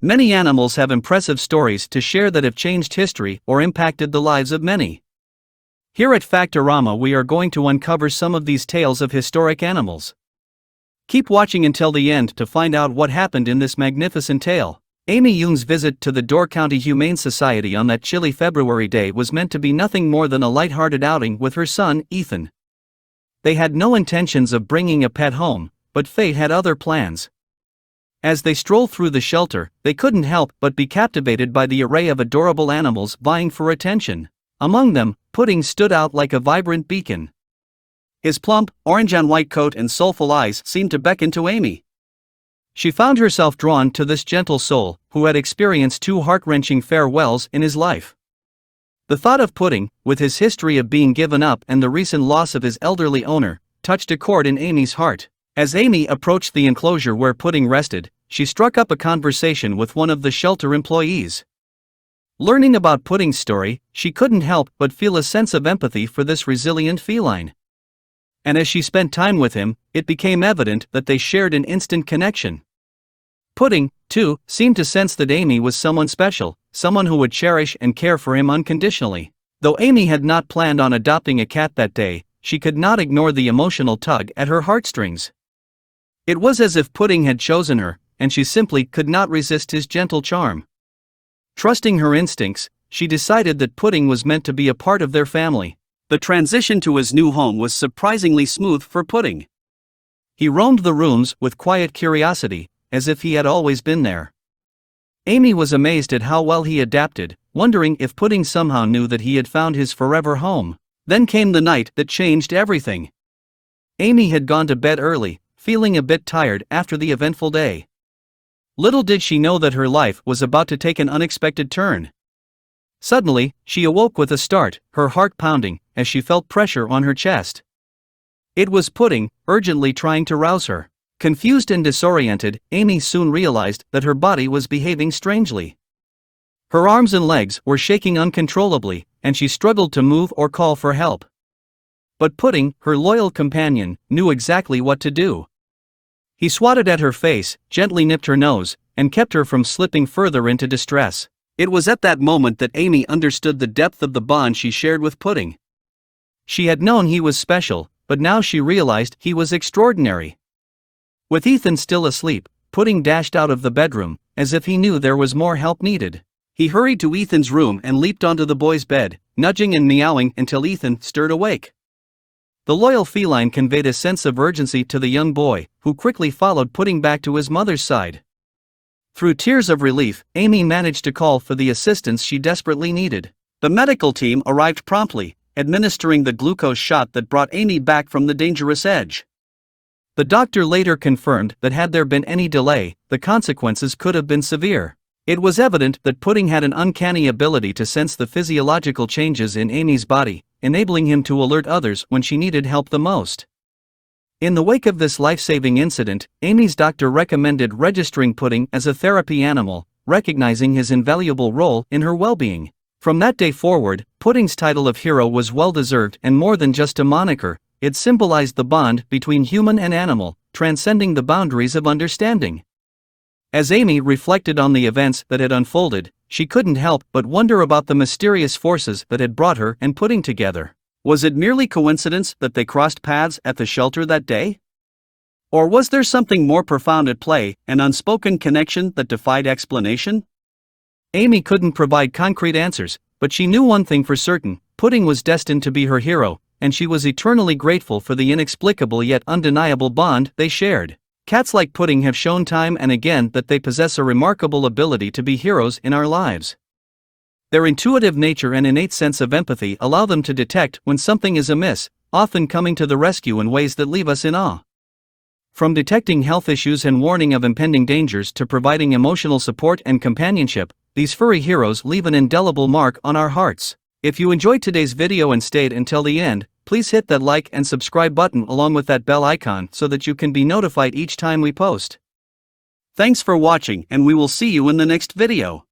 Many animals have impressive stories to share that have changed history or impacted the lives of many. Here at Fact-A-Rama we are going to uncover some of these tales of historic animals. Keep watching until the end to find out what happened in this magnificent tale. Amy Young's visit to the Door County Humane Society on that chilly February day was meant to be nothing more than a light-hearted outing with her son, Ethan. They had no intentions of bringing a pet home, but fate had other plans. As they strolled through the shelter, they couldn't help but be captivated by the array of adorable animals vying for attention. Among them, Pudding stood out like a vibrant beacon. His plump, orange and white coat and soulful eyes seemed to beckon to Amy. She found herself drawn to this gentle soul, who had experienced two heart-wrenching farewells in his life. The thought of Pudding, with his history of being given up and the recent loss of his elderly owner, touched a chord in Amy's heart. As Amy approached the enclosure where Pudding rested, she struck up a conversation with one of the shelter employees. Learning about Pudding's story, she couldn't help but feel a sense of empathy for this resilient feline. And as she spent time with him, it became evident that they shared an instant connection. Pudding, too, seemed to sense that Amy was someone special, someone who would cherish and care for him unconditionally. Though Amy had not planned on adopting a cat that day, she could not ignore the emotional tug at her heartstrings. It was as if Pudding had chosen her, and she simply could not resist his gentle charm. Trusting her instincts, she decided that Pudding was meant to be a part of their family. The transition to his new home was surprisingly smooth for Pudding. He roamed the rooms with quiet curiosity, as if he had always been there. Amy was amazed at how well he adapted, wondering if Pudding somehow knew that he had found his forever home. Then came the night that changed everything. Amy had gone to bed early, feeling a bit tired after the eventful day. Little did she know that her life was about to take an unexpected turn. Suddenly, she awoke with a start, her heart pounding, as she felt pressure on her chest. It was Pudding, urgently trying to rouse her. Confused and disoriented, Amy soon realized that her body was behaving strangely. Her arms and legs were shaking uncontrollably, and she struggled to move or call for help. But Pudding, her loyal companion, knew exactly what to do. He swatted at her face, gently nipped her nose, and kept her from slipping further into distress. It was at that moment that Amy understood the depth of the bond she shared with Pudding. She had known he was special, but now she realized he was extraordinary. With Ethan still asleep, Pudding dashed out of the bedroom, as if he knew there was more help needed. He hurried to Ethan's room and leaped onto the boy's bed, nudging and meowing until Ethan stirred awake. The loyal feline conveyed a sense of urgency to the young boy, who quickly followed Pudding back to his mother's side. Through tears of relief, Amy managed to call for the assistance she desperately needed. The medical team arrived promptly, administering the glucose shot that brought Amy back from the dangerous edge. The doctor later confirmed that had there been any delay, the consequences could have been severe. It was evident that Pudding had an uncanny ability to sense the physiological changes in Amy's body, enabling him to alert others when she needed help the most. In the wake of this life-saving incident, Amy's doctor recommended registering Pudding as a therapy animal, recognizing his invaluable role in her well-being. From that day forward, Pudding's title of hero was well-deserved and more than just a moniker. It symbolized the bond between human and animal, transcending the boundaries of understanding. As Amy reflected on the events that had unfolded, she couldn't help but wonder about the mysterious forces that had brought her and Pudding together. Was it merely coincidence that they crossed paths at the shelter that day? Or was there something more profound at play, an unspoken connection that defied explanation? Amy couldn't provide concrete answers, but she knew one thing for certain: Pudding was destined to be her hero, and she was eternally grateful for the inexplicable yet undeniable bond they shared. Cats like Pudding have shown time and again that they possess a remarkable ability to be heroes in our lives. Their intuitive nature and innate sense of empathy allow them to detect when something is amiss, often coming to the rescue in ways that leave us in awe. From detecting health issues and warning of impending dangers to providing emotional support and companionship, these furry heroes leave an indelible mark on our hearts. If you enjoyed today's video and stayed until the end, please hit that like and subscribe button along with that bell icon so that you can be notified each time we post. Thanks for watching, and we will see you in the next video.